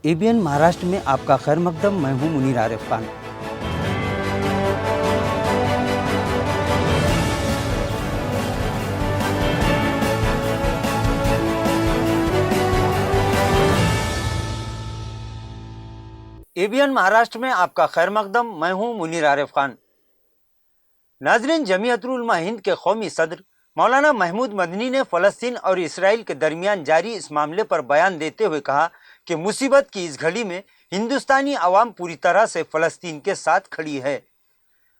ABN Maharashtra में आपका खैर मकदम। मैं हूं मुनीर आरिफ खान। एबीएन महाराष्ट्र में आपका खैर मकदम। मैं हूं मुनीर आरिफ खान। नाजरीन, जमीयतुल उलमा हिंद के कौमी सदर मौलाना महमूद मदनी ने फ़लस्तीन और इसराइल के दरमियान जारी इस मामले पर बयान देते हुए कहा कि मुसीबत की इस घड़ी में हिंदुस्तानी आवाम पूरी तरह से फ़लस्तीन के साथ खड़ी है।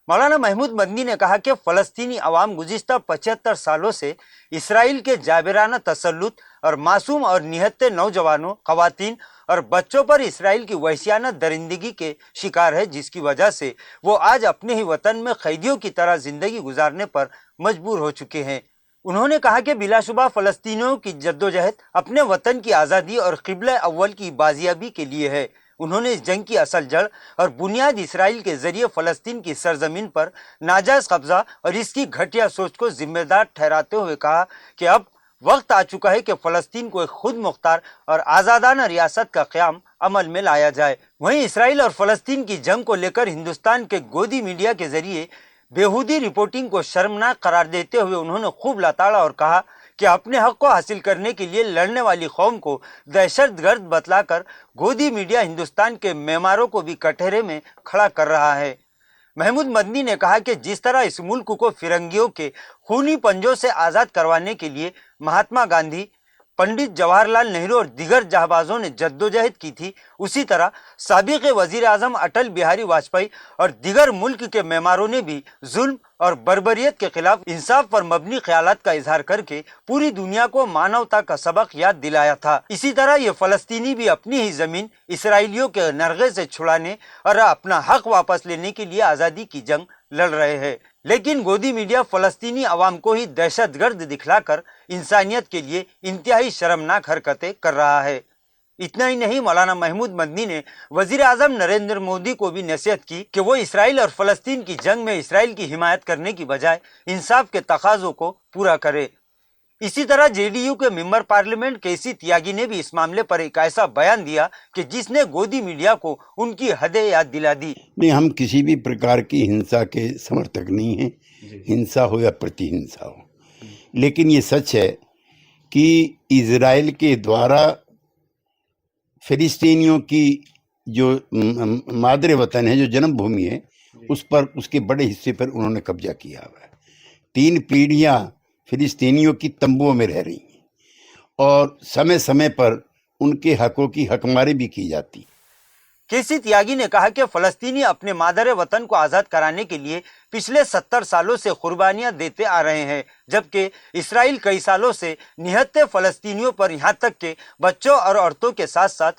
मौलाना महमूद मदनी ने कहा कि फ़लस्तीनी आवाम गुज़िश्ता 75 सालों से इसराइल के जाबिराना तसल्लुत और मासूम और निहत्ते नौजवानों, ख़वातीन और बच्चों पर इसराइल की वहशियाना दरिंदगी के शिकार है, जिसकी वजह से वो आज अपने ही वतन में कैदियों की तरह ज़िंदगी गुजारने पर मजबूर हो चुके हैं। उन्होंने कहा कि बिलाशुबा फ़लस्तीनियों की जद्दोजहद अपने वतन की आज़ादी और क़िबला अव्वल की बाजियाबी के लिए है। उन्होंने इस जंग की असल जड़ और बुनियाद इसराइल के जरिए फ़लस्तीन की सरजमीन पर नाजायज़ कब्ज़ा और इसकी घटिया सोच को जिम्मेदार ठहराते हुए कहा कि अब वक्त आ चुका है कि फ़लस्तीन को एक खुद मुख्तार और आज़ादाना रियासत का क़याम अमल में लाया जाए। वहीं इसराइल और फ़लस्तीन की जंग को लेकर हिंदुस्तान के गोदी मीडिया के जरिए बेहूदी रिपोर्टिंग को शर्मनाक करार देते हुए उन्होंने खूब लताड़ा और कहा कि अपने हक को हासिल करने के लिए लड़ने वाली कौम को दहशतगर्द बतलाकर गोदी मीडिया हिंदुस्तान के मेमारों को भी कटहरे में खड़ा कर रहा है। महमूद मदनी ने कहा कि जिस तरह इस मुल्क को फिरंगियों के खूनी पंजों से आज़ाद करवाने के लिए महात्मा गांधी, पंडित जवाहरलाल नेहरू और दीगर जहाबाजों ने जद्दोजहद की थी, उसी तरह साबिक वजीर आजम अटल बिहारी वाजपेयी और दीगर मुल्क के मेमारों ने भी जुल्म और बर्बरियत के खिलाफ इंसाफ पर मबनी ख्यालात का इजहार करके पूरी दुनिया को मानवता का सबक याद दिलाया था। इसी तरह ये फ़लस्तीनी भी अपनी ही ज़मीन इसराइलियों के नरगे से छुड़ाने और अपना हक वापस लेने के लिए आज़ादी की जंग लड़ रहे हैं, लेकिन गोदी मीडिया फ़लस्तीनी अवाम को ही दहशतगर्द दिखलाकर इंसानियत के लिए इंतहाई शर्मनाक हरकतें कर रहा है। इतना ही नहीं, मौलाना महमूद मदनी ने वजीर आजम नरेंद्र मोदी को भी नसीहत की कि वो इसराइल और फ़लस्तीन की जंग में इसराइल की हिमायत करने की बजाय इंसाफ के तकाज़ों को पूरा करे। इसी तरह जेडीयू के मेंबर पार्लियामेंट केसी त्यागी ने भी इस मामले पर एक ऐसा बयान दिया कि जिसने गोदी मीडिया को उनकी हदें याद दिला दी। नहीं, हम किसी भी प्रकार की हिंसा के समर्थक नहीं हैं, हिंसा हो या प्रतिहिंसा हो, लेकिन ये सच है कि इजराइल के द्वारा फिलिस्तीनियों की जो मादरे वतन है, जो जन्मभूमि है, उस पर, उसके बड़े हिस्से पर उन्होंने कब्जा किया हुआ है। 3 पीढ़ियां फिलिस्तीनियों की तंबुओं में रह रही हैं और समय समय पर उनके हकों की हकमारी भी की जाती। केसी त्यागी ने कहा कि फ़लस्तीनी अपने मादरे वतन को आज़ाद कराने के लिए पिछले 70 सालों से कुर्बानियां देते आ रहे हैं, जबकि इसराइल कई सालों से निहत्ते फ़लस्तीनियों पर, यहाँ तक के बच्चों और औरतों के साथ साथ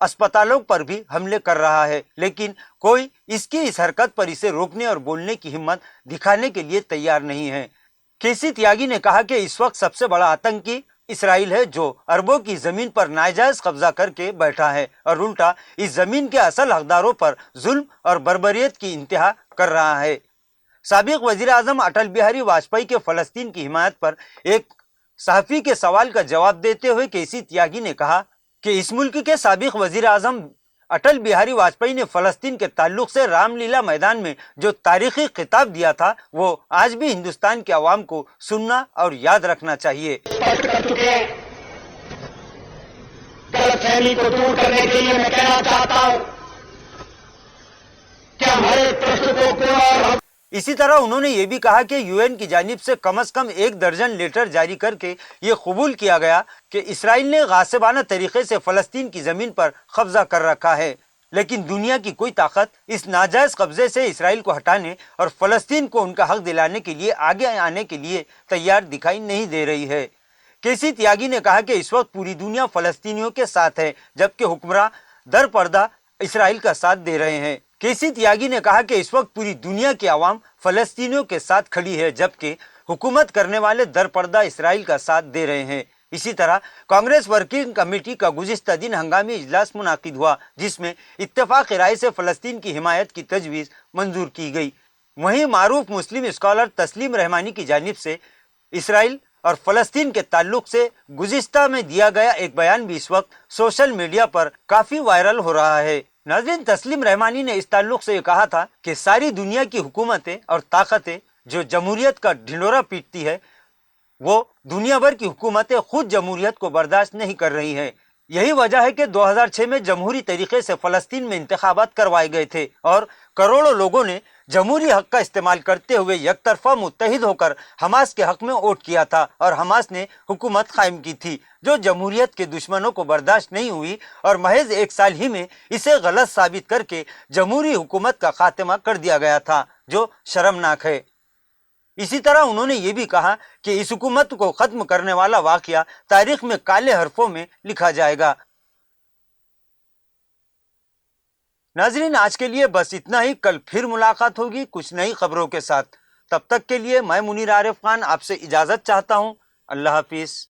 अस्पतालों पर भी हमले कर रहा है, लेकिन कोई इसकी इस हरकत पर इसे रोकने और बोलने की हिम्मत दिखाने के लिए तैयार नहीं है। केसी त्यागी ने कहा कि इस वक्त सबसे बड़ा आतंकी इसराइल है, जो अरबों की जमीन पर नाजायज कब्जा करके बैठा है और उल्टा इस जमीन के असल हकदारों पर जुल्म और बर्बरियत की इंतहा कर रहा है। साबिक वजीर आजम अटल बिहारी वाजपेयी के फ़लस्तीन की हिमायत पर एक सहाफ़ी के सवाल का जवाब देते हुए केसी त्यागी ने कहा कि इस मुल्क के साबिक वजीर आजम अटल बिहारी वाजपेयी ने फ़लस्तीन के ताल्लुक से रामलीला मैदान में जो तारीखी खिताब दिया था, वो आज भी हिंदुस्तान के अवाम को सुनना और याद रखना चाहिए। स्पष्ट कर चुके हैं। गलतफहमी को दूर करने के लिए मैं कहना चाहता हूं कि हमारे प्रश्न को पूरा। इसी तरह उन्होंने ये भी कहा कि यूएन की जानिब से कम 1 दर्जन लेटर जारी करके ये कबूल किया गया कि इसराइल ने गासिबाना तरीके से फ़लस्तीन की ज़मीन पर कब्जा कर रखा है, लेकिन दुनिया की कोई ताकत इस नाजायज़ कब्जे से इसराइल को हटाने और फ़लस्तीन को उनका हक दिलाने के लिए आगे आने के लिए तैयार दिखाई नहीं दे रही है। केसी त्यागी ने कहा कि इस वक्त पूरी दुनिया फ़लस्तीनियों के साथ है, जबकि हुक्मरां दर पर्दा इसराइल का साथ दे रहे हैं। केसी त्यागी ने कहा कि इस वक्त पूरी दुनिया की आवाम फ़लस्तीनियों के साथ खड़ी है, जबकि हुकूमत करने वाले दर पर्दा इसराइल का साथ दे रहे हैं। इसी तरह कांग्रेस वर्किंग कमेटी का गुज़िश्ता दिन हंगामी इजलास मुनाकिद हुआ, जिसमें इत्तेफाक राय से फ़लस्तीन की हिमायत की तजवीज़ मंजूर की गई। वहीं मारूफ मुस्लिम स्कॉलर तस्लीम रहमानी की जानिब से इसराइल اور فلسطین کے تعلق سے گزشتہ میں دیا گیا ایک بیان بھی اس وقت سوشل میڈیا پر کافی وائرل ہو رہا ہے۔ ناظرین، تسلیم رحمانی نے اس تعلق سے یہ کہا تھا کہ ساری دنیا کی حکومتیں اور طاقتیں جو جمہوریت کا ڈھنڈورا پیٹتی ہے، وہ دنیا بھر کی حکومتیں خود جمہوریت کو برداشت نہیں کر رہی ہیں۔ یہی وجہ ہے کہ 2006 میں جمہوری طریقے سے فلسطین میں انتخابات کروائے گئے تھے اور کروڑوں لوگوں نے جمہوری حق کا استعمال کرتے ہوئے یک طرفہ متحد ہو کر حماس کے حق میں ووٹ کیا تھا اور حماس نے حکومت قائم کی تھی جو جمہوریت کے دشمنوں کو برداشت نہیں ہوئی اور محض ایک سال ہی میں اسے غلط ثابت کر کے جمہوری حکومت کا خاتمہ کر دیا گیا تھا، جو شرمناک ہے۔ اسی طرح انہوں نے یہ بھی کہا کہ اس حکومت کو ختم کرنے والا واقعہ تاریخ میں کالے حرفوں میں لکھا جائے گا۔ ناظرین، آج کے لیے بس اتنا ہی۔ کل پھر ملاقات ہوگی کچھ نئی خبروں کے ساتھ۔ تب تک کے لیے میں منیر عارف خان آپ سے اجازت چاہتا ہوں۔ اللہ حافظ۔